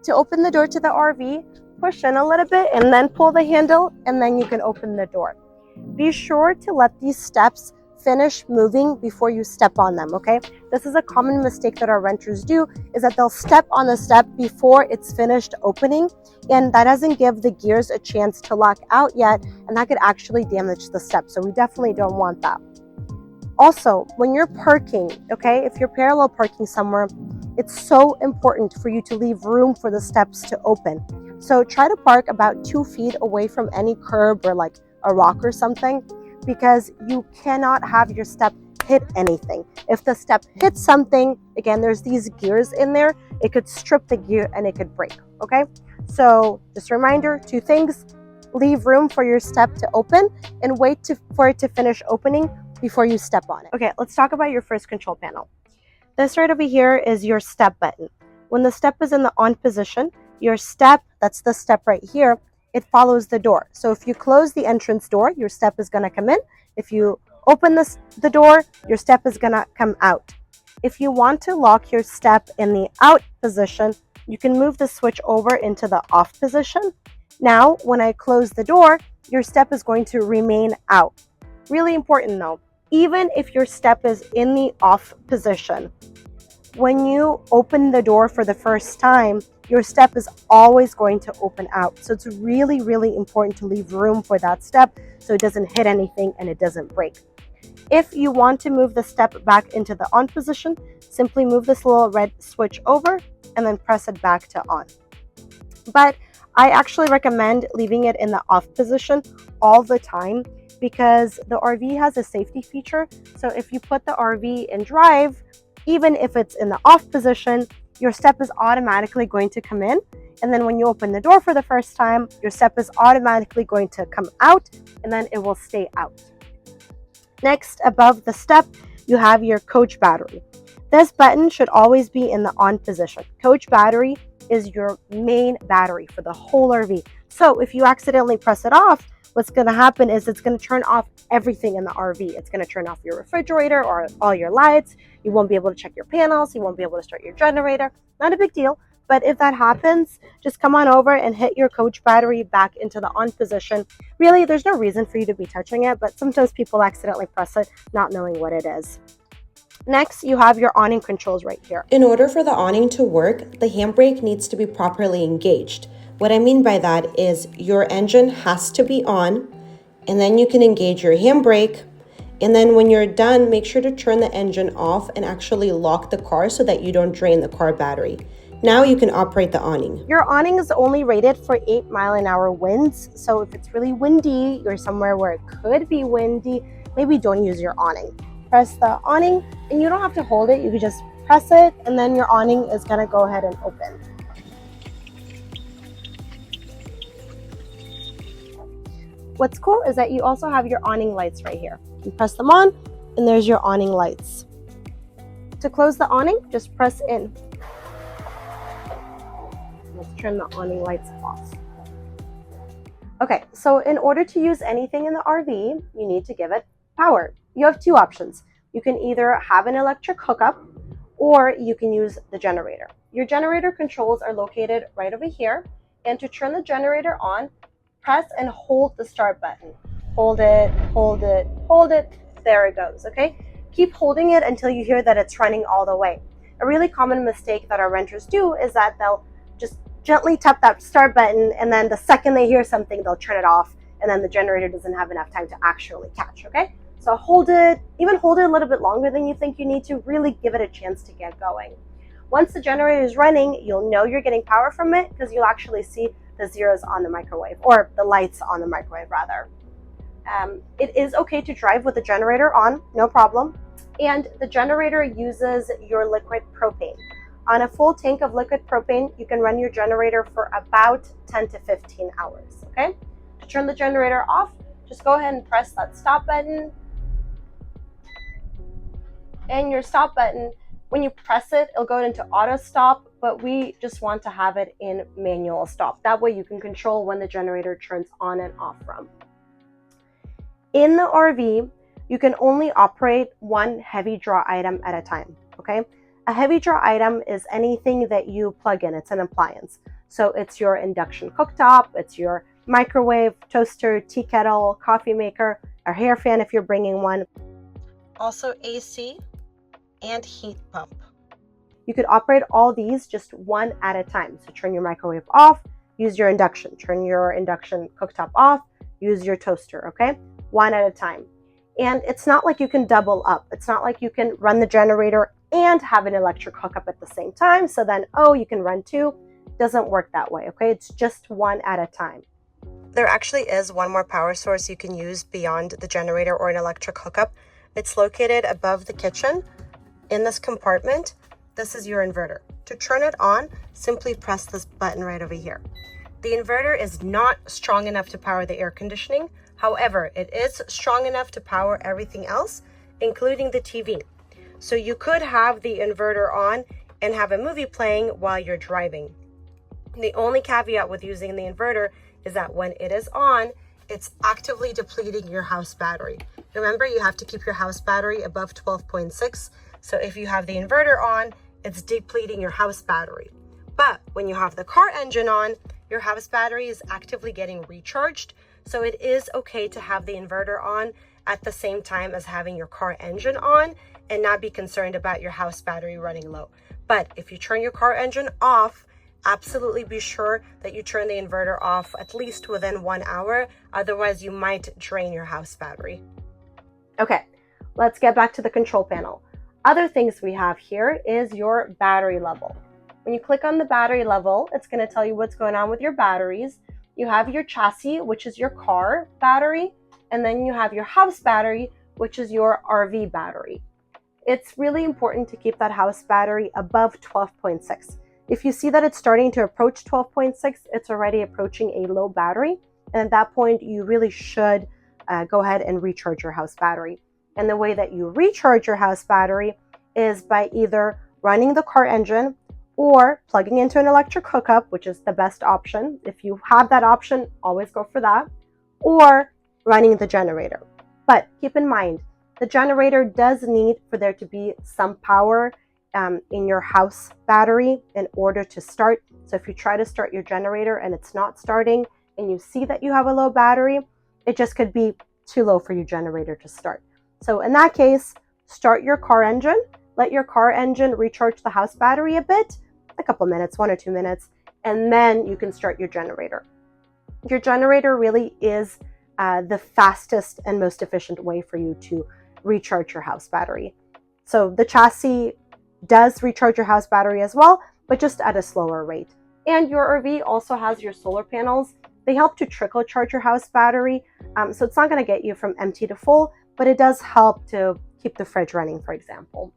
To open the door to the RV, push in a little bit and then pull the handle, and then you can open the door. Be sure to let these steps finish moving before you step on them, okay? This is a common mistake that our renters do, is that they'll step on the step before it's finished opening, and that doesn't give the gears a chance to lock out yet, and that could actually damage the step. So we definitely don't want that. Also, when you're parking, okay, if you're parallel parking somewhere, it's so important for you to leave room for the steps to open. So try to park about 2 feet away from any curb or like a rock or something, because you cannot have your step hit anything. If the step hits something, again, there's these gears in there, it could strip the gear and it could break, okay? So just a reminder, 2 things: leave room for your step to open and wait for it to finish opening before you step on it. Okay, let's talk about your first control panel. This right over here is your step button. When the step is in the on position, your step, that's the step right here, it follows the door. So if you close the entrance door, your step is gonna come in. If you open the door, your step is gonna come out. If you want to lock your step in the out position, you can move the switch over into the off position. Now, when I close the door, your step is going to remain out. Really important though, even if your step is in the off position, when you open the door for the first time, your step is always going to open out. So it's really, really important to leave room for that step so it doesn't hit anything and it doesn't break. If you want to move the step back into the on position, simply move this little red switch over and then press it back to on. But I actually recommend leaving it in the off position all the time, because the RV has a safety feature. So if you put the RV in drive, even if it's in the off position, your step is automatically going to come in. And then when you open the door for the first time, your step is automatically going to come out, and then it will stay out. Next, above the step, you have your coach battery. This button should always be in the on position. Coach battery is your main battery for the whole RV. So if you accidentally press it off, what's going to happen is it's going to turn off everything in the RV. It's going to turn off your refrigerator or all your lights. You won't be able to check your panels. You won't be able to start your generator. Not a big deal. But if that happens, just come on over and hit your coach battery back into the on position. Really, there's no reason for you to be touching it, but sometimes people accidentally press it, not knowing what it is. Next, you have your awning controls right here. In order for the awning to work, the handbrake needs to be properly engaged. What I mean by that is your engine has to be on, and then you can engage your handbrake. And then when you're done, make sure to turn the engine off and actually lock the car so that you don't drain the car battery. Now you can operate the awning. Your awning is only rated for 8-mile-an-hour winds. So if it's really windy, you're somewhere where it could be windy, maybe don't use your awning. Press the awning, and you don't have to hold it. You can just press it, and then your awning is gonna go ahead and open. What's cool is that you also have your awning lights right here. You press them on, and there's your awning lights. To close the awning, just press in. Let's turn the awning lights off. Okay, so in order to use anything in the RV, you need to give it power. You have 2 options. You can either have an electric hookup, or you can use the generator. Your generator controls are located right over here, and to turn the generator on, press and hold the start button. Hold it, hold it, hold it. There it goes, okay? Keep holding it until you hear that it's running all the way. A really common mistake that our renters do is that they'll just gently tap that start button, and then the second they hear something, they'll turn it off, and then the generator doesn't have enough time to actually catch, okay? So hold it, even hold it a little bit longer than you think you need to, really give it a chance to get going. Once the generator is running, you'll know you're getting power from it because you'll actually see the zeros on the microwave, or the lights on the microwave rather. It is okay to drive with the generator on, no problem. And the generator uses your liquid propane. On a full tank of liquid propane, you can run your generator for about 10 to 15 hours, okay? To turn the generator off, just go ahead and press that stop button. And your stop button, when you press it, it'll go into auto stop, but we just want to have it in manual stop. That way you can control when the generator turns on and off from. In the RV, you can only operate one heavy draw item at a time, okay? A heavy draw item is anything that you plug in. It's an appliance. So it's your induction cooktop, it's your microwave, toaster, tea kettle, coffee maker, a hair fan if you're bringing one. Also AC and heat pump. You could operate all these just one at a time. So turn your microwave off, use your induction. Turn your induction cooktop off, use your toaster, okay? One at a time. And it's not like you can double up. It's not like you can run the generator and have an electric hookup at the same time. So then, oh, you can run two. Doesn't work that way, okay? It's just one at a time. There actually is one more power source you can use beyond the generator or an electric hookup. It's located above the kitchen in this compartment. This is your inverter. To turn it on, simply press this button right over here. The inverter is not strong enough to power the air conditioning. However, it is strong enough to power everything else, including the TV. So you could have the inverter on and have a movie playing while you're driving. The only caveat with using the inverter is that when it is on, it's actively depleting your house battery. Remember, you have to keep your house battery above 12.6. So if you have the inverter on, it's depleting your house battery. But when you have the car engine on, your house battery is actively getting recharged. So it is okay to have the inverter on at the same time as having your car engine on and not be concerned about your house battery running low. But if you turn your car engine off, absolutely be sure that you turn the inverter off at least within 1 hour. Otherwise, you might drain your house battery. Okay, let's get back to the control panel. Other things we have here is your battery level. When you click on the battery level, it's going to tell you what's going on with your batteries. You have your chassis, which is your car battery, and then you have your house battery, which is your RV battery. It's really important to keep that house battery above 12.6. If you see that it's starting to approach 12.6, it's already approaching a low battery. And at that point, you really should go ahead and recharge your house battery. And the way that you recharge your house battery is by either running the car engine or plugging into an electric hookup, which is the best option. If you have that option, always go for that, or running the generator. But keep in mind, the generator does need for there to be some power in your house battery in order to start. So if you try to start your generator and it's not starting and you see that you have a low battery, it just could be too low for your generator to start. So in that case, start your car engine, let your car engine recharge the house battery a bit, a couple minutes, 1 or 2 minutes, and then you can start your generator. Your generator really is the fastest and most efficient way for you to recharge your house battery. So the chassis does recharge your house battery as well, but just at a slower rate. And your RV also has your solar panels. They help to trickle charge your house battery. So it's not going to get you from empty to full, but it does help to keep the fridge running, for example.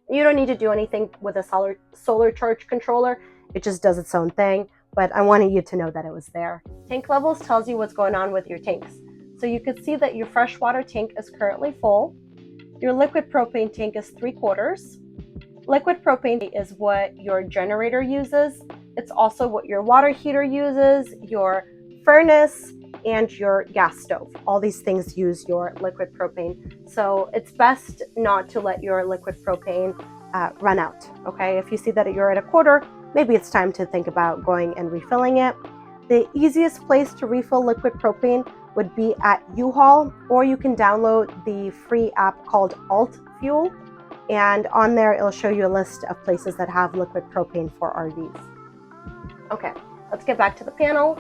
You don't need to do anything with a solar charge controller. It just does its own thing, but I wanted you to know that it was there. Tank levels tells you what's going on with your tanks. So you can see that your freshwater tank is currently full. Your liquid propane tank is 3/4. Liquid propane is what your generator uses. It's also what your water heater uses, your furnace, and your gas stove. All these things use your liquid propane. So it's best not to let your liquid propane run out, okay? If you see that you're at 1/4, maybe it's time to think about going and refilling it. The easiest place to refill liquid propane would be at U-Haul, or you can download the free app called Alt Fuel. And on there, it'll show you a list of places that have liquid propane for RVs. Okay, let's get back to the panel.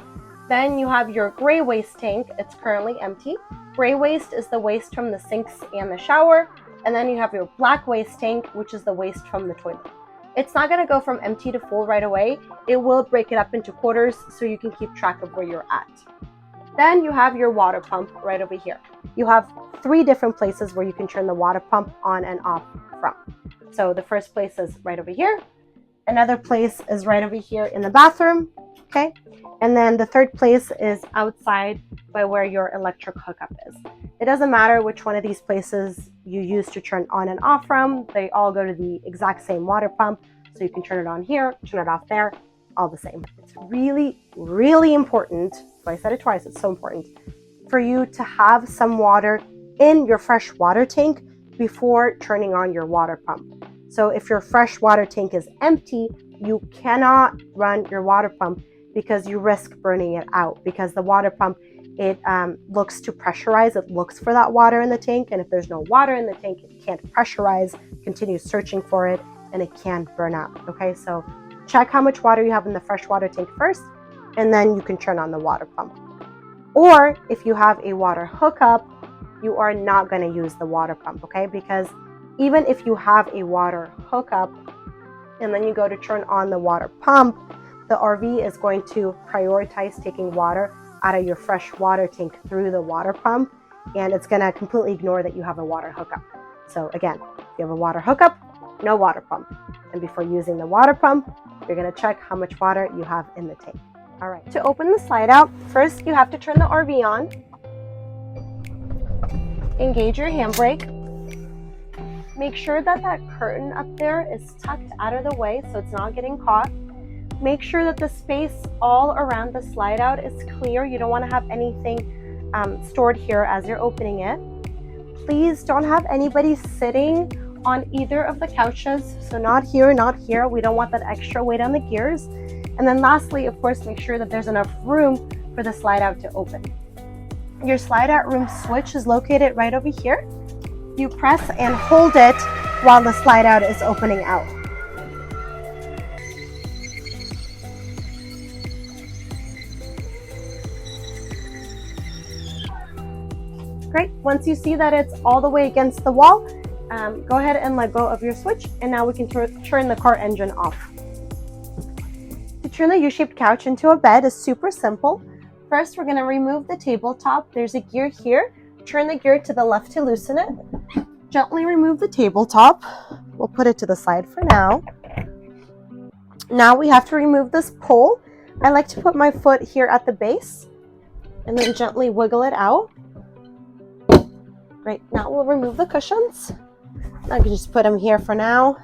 Then you have your gray waste tank. It's currently empty. Gray waste is the waste from the sinks and the shower. And then you have your black waste tank, which is the waste from the toilet. It's not going to go from empty to full right away. It will break it up into quarters so you can keep track of where you're at. Then you have your water pump right over here. You have 3 different places where you can turn the water pump on and off from. So the first place is right over here. Another place is right over here in the bathroom, okay? And then the third place is outside by where your electric hookup is. It doesn't matter which one of these places you use to turn on and off from. They all go to the exact same water pump. So you can turn it on here, turn it off there, all the same. It's really, really important. So I said it twice, it's so important for you to have some water in your fresh water tank before turning on your water pump. So if your fresh water tank is empty, you cannot run your water pump because you risk burning it out, because the water pump, it looks to pressurize, it looks for that water in the tank, and if there's no water in the tank, it can't pressurize, continues searching for it, and it can burn out. Okay, so check how much water you have in the fresh water tank first, and then you can turn on the water pump. Or if you have a water hookup, you are not going to use the water pump, okay? Because even if you have a water hookup and then you go to turn on the water pump, the RV is going to prioritize taking water out of your fresh water tank through the water pump, and it's going to completely ignore that you have a water hookup. So again, if you have a water hookup, no water pump. And before using the water pump, you're going to check how much water you have in the tank. All right, to open the slide out, first you have to turn the RV on, engage your handbrake, make sure that that curtain up there is tucked out of the way so it's not getting caught. Make sure that the space all around the slide out is clear. You don't want to have anything stored here as you're opening it. Please don't have anybody sitting on either of the couches. So not here, not here. We don't want that extra weight on the gears. And then lastly, of course, make sure that there's enough room for the slide out to open. Your slide out room switch is located right over here. You press and hold it while the slide out is opening out. Great. Once you see that it's all the way against the wall, go ahead and let go of your switch, and now we can turn the car engine off. To turn the U-shaped couch into a bed is super simple. First, we're going to remove the tabletop. There's a gear here. Turn the gear to the left to loosen it. Gently remove the tabletop. We'll put it to the side for now. Now we have to remove this pole. I like to put my foot here at the base and then gently wiggle it out. Great. Now we'll remove the cushions. I can just put them here for now.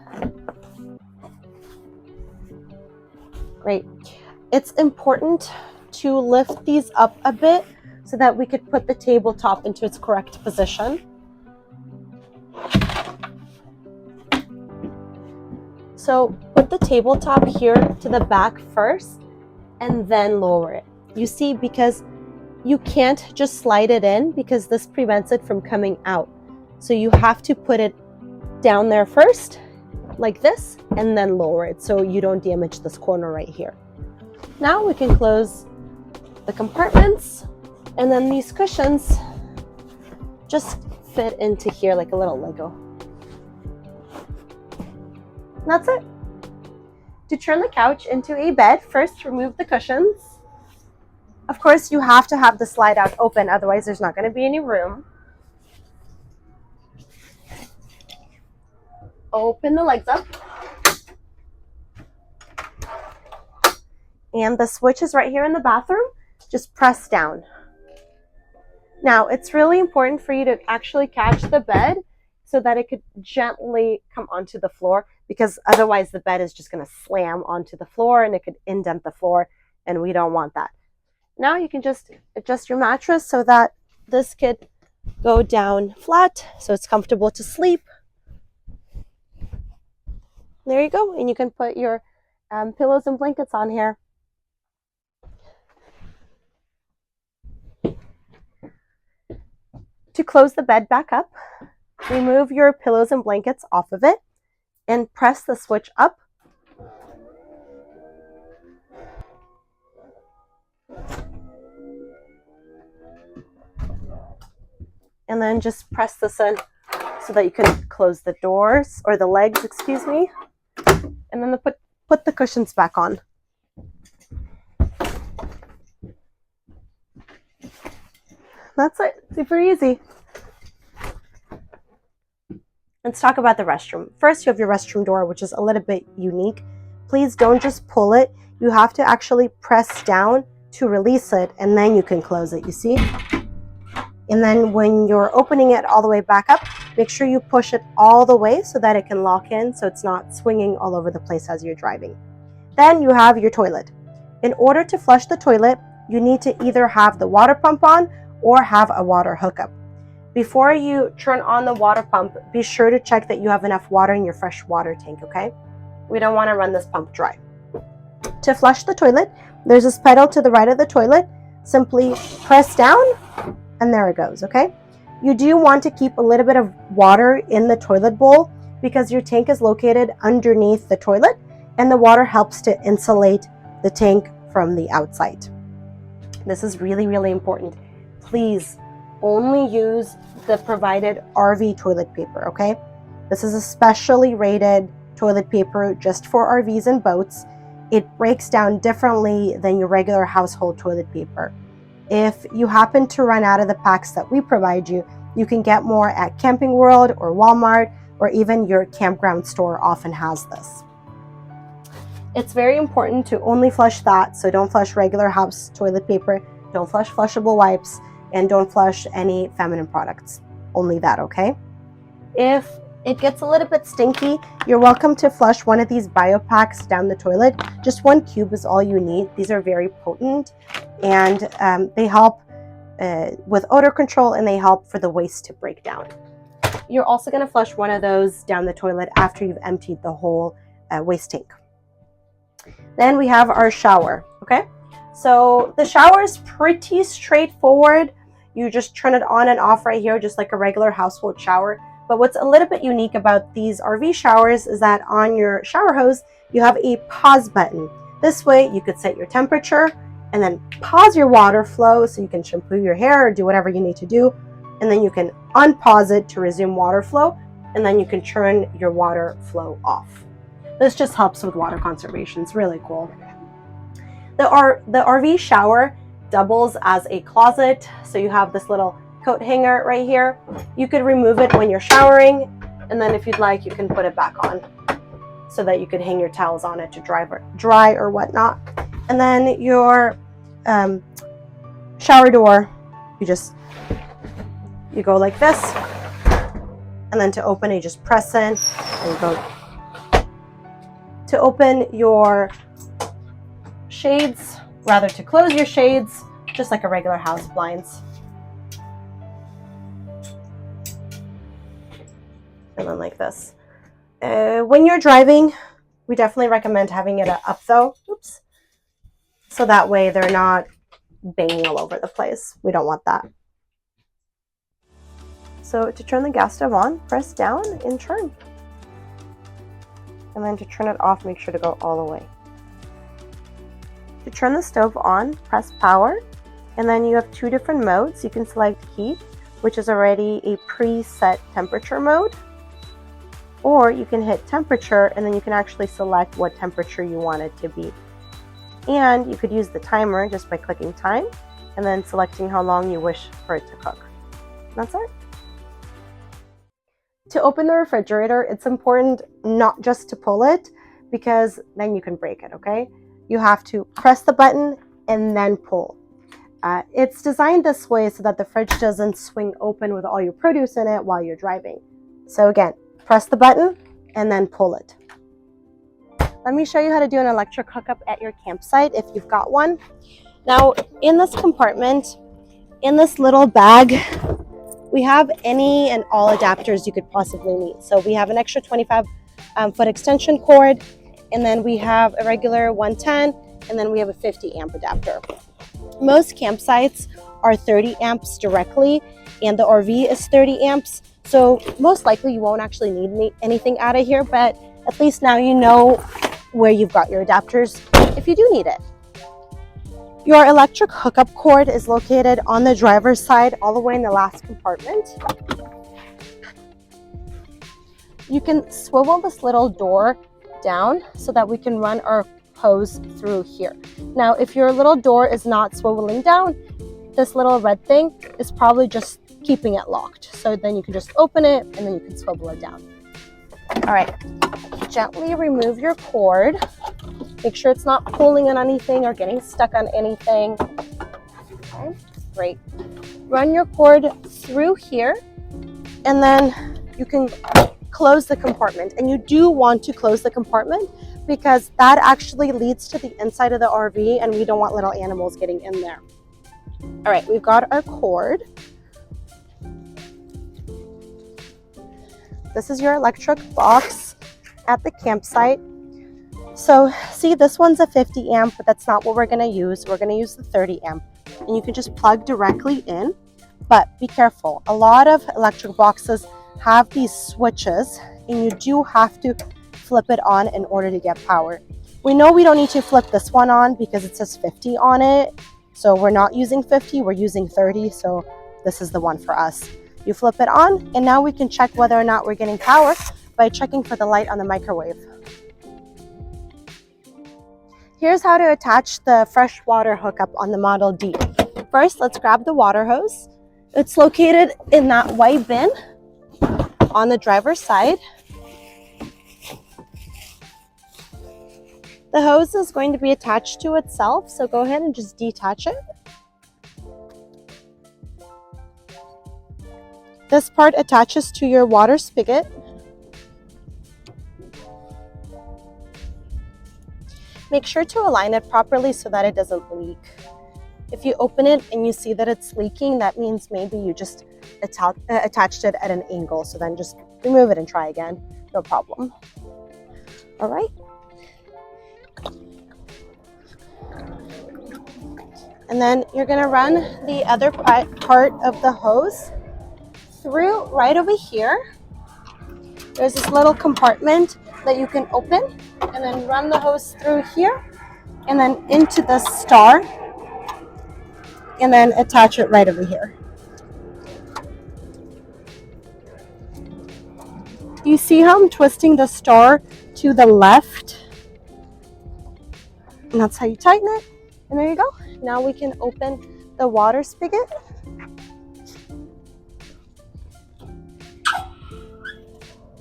Great. It's important to lift these up a bit so that we could put the tabletop into its correct position. So put the tabletop here to the back first and then lower it. You see, because you can't just slide it in because this prevents it from coming out. So you have to put it down there first, like this, and then lower it so you don't damage this corner right here. Now we can close the compartments, and then these cushions just fit into here like a little Lego. That's it. To turn the couch into a bed, first remove the cushions. Of course, you have to have the slide out open, otherwise there's not going to be any room. Open the legs up. And the switch is right here in the bathroom. Just press down. Now, it's really important for you to actually catch the bed so that it could gently come onto the floor, because otherwise the bed is just going to slam onto the floor and it could indent the floor, and we don't want that. Now you can just adjust your mattress so that this could go down flat so it's comfortable to sleep. There you go, and you can put your pillows and blankets on here. To close the bed back up, remove your pillows and blankets off of it and press the switch up. And then just press this in so that you can close the doors, or the legs, excuse me. And then put the cushions back on. That's it. Super easy. Let's talk about the restroom. First, you have your restroom door, which is a little bit unique. Please don't just pull it. You have to actually press down to release it, and then you can close it, you see? And then when you're opening it all the way back up, make sure you push it all the way so that it can lock in, so it's not swinging all over the place as you're driving. Then you have your toilet. In order to flush the toilet, you need to either have the water pump on or have a water hookup. Before you turn on the water pump, be sure to check that you have enough water in your fresh water tank, okay? We don't want to run this pump dry. To flush the toilet, there's this pedal to the right of the toilet. Simply press down and there it goes, okay? You do want to keep a little bit of water in the toilet bowl because your tank is located underneath the toilet and the water helps to insulate the tank from the outside. This is really, really important. Please only use the provided RV toilet paper, okay? This is a specially rated toilet paper just for RVs and boats. It breaks down differently than your regular household toilet paper. If you happen to run out of the packs that we provide you, you can get more at Camping World or Walmart, or even your campground store often has this. It's very important to only flush that, so don't flush regular house toilet paper, don't flush flushable wipes, and don't flush any feminine products. Only that, okay? If it gets a little bit stinky, you're welcome to flush one of these bio packs down the toilet. Just 1 cube is all you need. These are very potent and they help with odor control and they help for the waste to break down. You're also going to flush one of those down the toilet after you've emptied the whole waste tank. Then we have our shower, okay? So the shower is pretty straightforward. You just turn it on and off right here, just like a regular household shower. But what's a little bit unique about these RV showers is that on your shower hose, you have a pause button. This way you could set your temperature and then pause your water flow so you can shampoo your hair or do whatever you need to do. And then you can unpause it to resume water flow. And then you can turn your water flow off. This just helps with water conservation. It's really cool. The RV shower doubles as a closet. So you have this little coat hanger right here. You could remove it when you're showering, and then if you'd like, you can put it back on so that you could hang your towels on it to dry or whatnot. And then your shower door, you go like this, and then to open it, you just press in and go. To open your shades, rather to close your shades, just like a regular house blinds. And then like this. When you're driving, we definitely recommend having it up though. Oops. So that way they're not banging all over the place. We don't want that. So to turn the gas stove on, press down and turn. And then to turn it off, make sure to go all the way. To turn the stove on, press power. And then you have 2 different modes. You can select heat, which is already a preset temperature mode. Or you can hit temperature and then you can actually select what temperature you want it to be. And you could use the timer just by clicking time and then selecting how long you wish for it to cook. That's it. To open the refrigerator, it's important not just to pull it because then you can break it, okay? You have to press the button and then pull. It's designed this way so that the fridge doesn't swing open with all your produce in it while you're driving. So again, press the button and then pull it. Let me show you how to do an electric hookup at your campsite if you've got one. Now, in this compartment, in this little bag, we have any and all adapters you could possibly need. So we have an extra 25-foot extension cord, and then we have a regular 110, and then we have a 50 amp adapter. Most campsites are 30 amps directly, and the RV is 30 amps. So most likely you won't actually need anything out of here, but at least now you know where you've got your adapters if you do need it. Your electric hookup cord is located on the driver's side all the way in the last compartment. You can swivel this little door down so that we can run our hose through here. Now, if your little door is not swiveling down, this little red thing is probably just keeping it locked. So then you can just open it and then you can swivel it down. All right, gently remove your cord. Make sure it's not pulling on anything or getting stuck on anything. Okay, great. Run your cord through here and then you can close the compartment. And you do want to close the compartment because that actually leads to the inside of the RV and we don't want little animals getting in there. All right, we've got our cord. This is your electric box at the campsite. So see, this one's a 50 amp, but that's not what we're gonna use. We're gonna use the 30 amp. And you can just plug directly in, but be careful. A lot of electric boxes have these switches, and you do have to flip it on in order to get power. We know we don't need to flip this one on because it says 50 on it. So we're not using 50, we're using 30. So this is the one for us. You flip it on, and now we can check whether or not we're getting power by checking for the light on the microwave. Here's how to attach the fresh water hookup on the Model D. First, let's grab the water hose. It's located in that white bin on the driver's side. The hose is going to be attached to itself, so go ahead and just detach it. This part attaches to your water spigot. Make sure to align it properly so that it doesn't leak. If you open it and you see that it's leaking, that means maybe you just attached it at an angle. So then just remove it and try again. No problem. All right. And then you're gonna run the other part of the hose through right over here. There's this little compartment that you can open, and then run the hose through here and then into the star, and then attach it right over here. You see how I'm twisting the star to the left? And that's how you tighten it. And there you go. Now we can open the water spigot.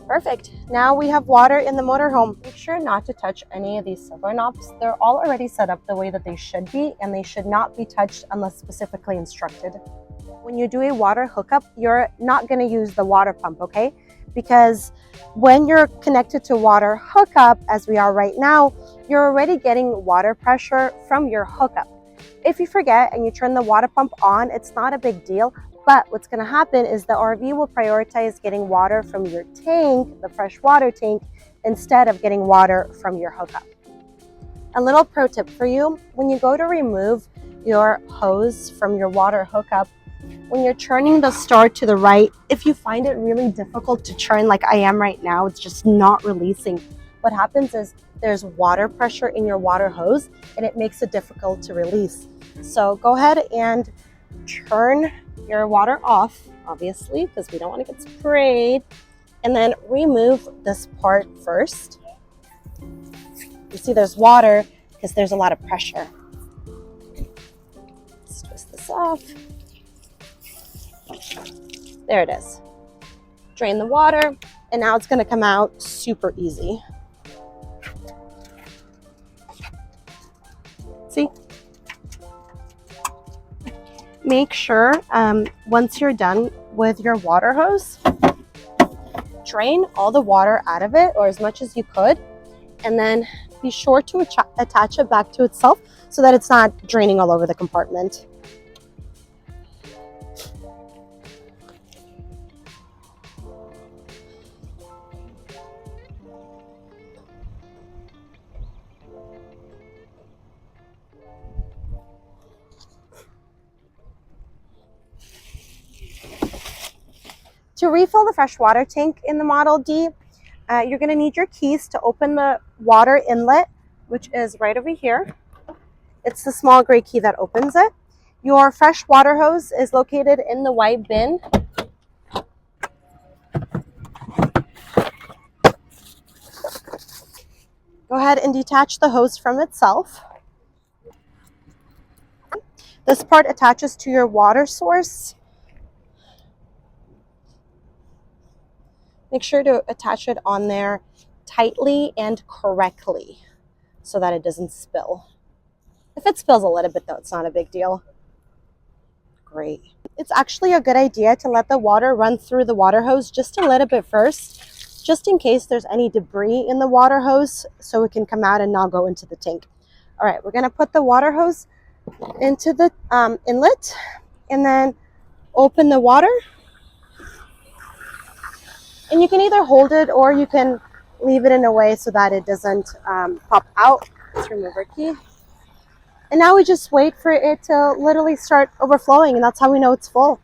Perfect. Now we have water in the motorhome. Make sure not to touch any of these silver knobs. They're all already set up the way that they should be, and they should not be touched unless specifically instructed. When you do a water hookup, you're not going to use the water pump, okay? Because when you're connected to water hookup, as we are right now, you're already getting water pressure from your hookup. If you forget and you turn the water pump on, it's not a big deal. But what's going to happen is the RV will prioritize getting water from your tank, the fresh water tank, instead of getting water from your hookup. A little pro tip for you: when you go to remove your hose from your water hookup, when you're turning the star to the right, if you find it really difficult to turn like I am right now, it's just not releasing. What happens is there's water pressure in your water hose, and it makes it difficult to release. So go ahead and turn your water off, obviously, because we don't want to get sprayed, and then remove this part first. You see there's water because there's a lot of pressure. Let's twist this off. There it is. Drain the water, and now it's going to come out super easy. See? Make sure once you're done with your water hose, drain all the water out of it, or as much as you could, and then be sure to attach it back to itself so that it's not draining all over the compartment. To refill the fresh water tank in the Model D, you're going to need your keys to open the water inlet, which is right over here. It's the small gray key that opens it. Your fresh water hose is located in the white bin. Go ahead and detach the hose from itself. This part attaches to your water source. Make sure to attach it on there tightly and correctly so that it doesn't spill. If it spills a little bit though, it's not a big deal. Great. It's actually a good idea to let the water run through the water hose just a little bit first, just in case there's any debris in the water hose, so it can come out and not go into the tank. All right, we're gonna put the water hose into the inlet, and then open the water. And you can either hold it or you can leave it in a way so that it doesn't pop out. Let's remove our key. And now we just wait for it to literally start overflowing, and that's how we know it's full.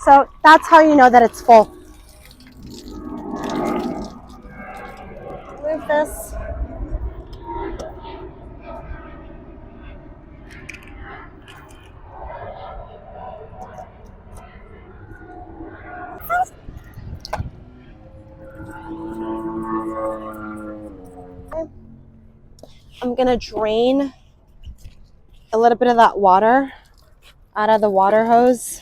So that's how you know that it's full. Move this. I'm gonna drain a little bit of that water out of the water hose.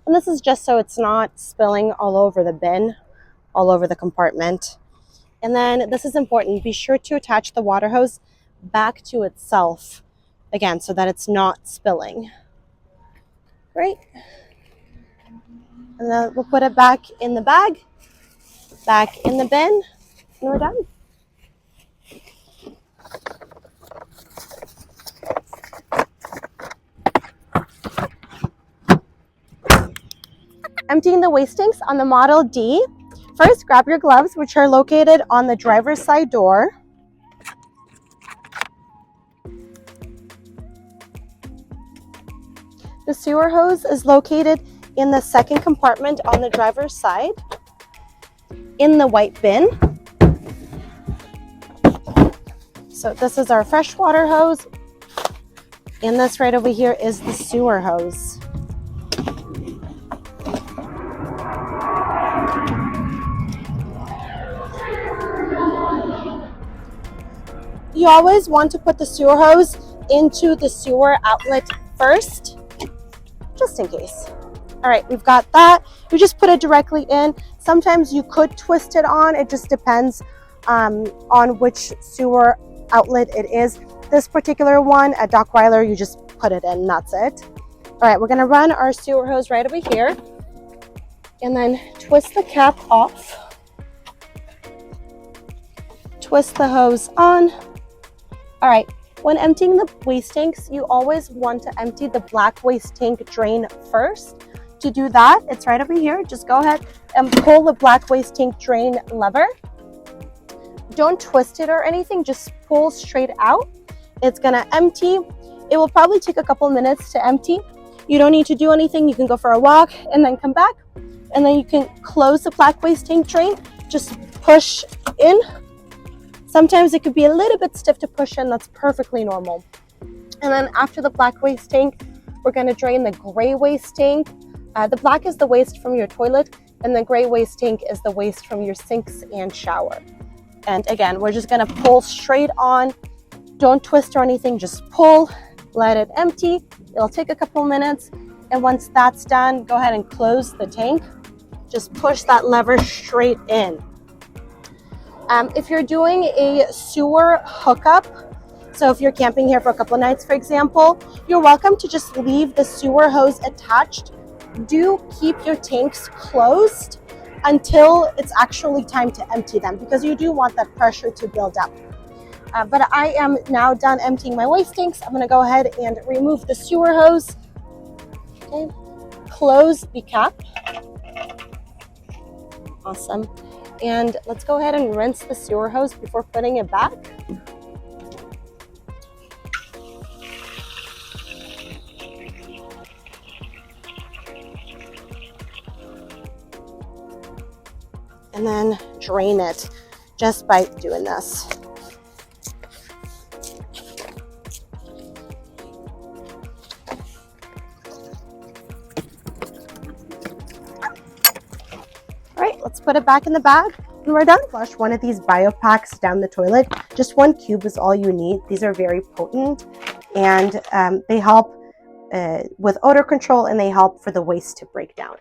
And this is just so it's not spilling all over the bin, all over the compartment. And then this is important. Be sure to attach the water hose back to itself, again, so that it's not spilling. Great. And then we'll put it back in the bag, back in the bin, and we're done. Emptying the waste tanks on the Model D. First, grab your gloves, which are located on the driver's side door. The sewer hose is located in the second compartment on the driver's side, in the white bin. So this is our freshwater hose, and this right over here is the sewer hose. You always want to put the sewer hose into the sewer outlet first, just in case. All right, we've got that. You just put it directly in. Sometimes you could twist it on. It just depends on which sewer outlet it is. This particular one at Dockweiler, you just put it in, that's it. All right, we're gonna run our sewer hose right over here and then twist the cap off. Twist the hose on. All right, when emptying the waste tanks, you always want to empty the black waste tank drain first. To do that, it's right over here. Just go ahead and pull the black waste tank drain lever. Don't twist it or anything, just pull straight out. It's gonna empty. It will probably take a couple minutes to empty. You don't need to do anything. You can go for a walk and then come back. And then you can close the black waste tank drain. Just push in. Sometimes it could be a little bit stiff to push in. That's perfectly normal. And then after the black waste tank, we're gonna drain the gray waste tank. The black is the waste from your toilet, and the gray waste tank is the waste from your sinks and shower. And again, we're just gonna pull straight on. Don't twist or anything, just pull, let it empty. It'll take a couple minutes. And once that's done, go ahead and close the tank. Just push that lever straight in. If you're doing a sewer hookup, so if you're camping here for a couple of nights, for example, you're welcome to just leave the sewer hose attached. Do keep your tanks closed until it's actually time to empty them, because you do want that pressure to build up. But I am now done emptying my waste tanks. I'm gonna go ahead and remove the sewer hose. Okay, close the cap. Awesome. And let's go ahead and rinse the sewer hose before putting it back. And then drain it just by doing this. All right, let's put it back in the bag and we're done. Flush one of these bio packs down the toilet. Just 1 cube is all you need. These are very potent and they help with odor control, and they help for the waste to break down.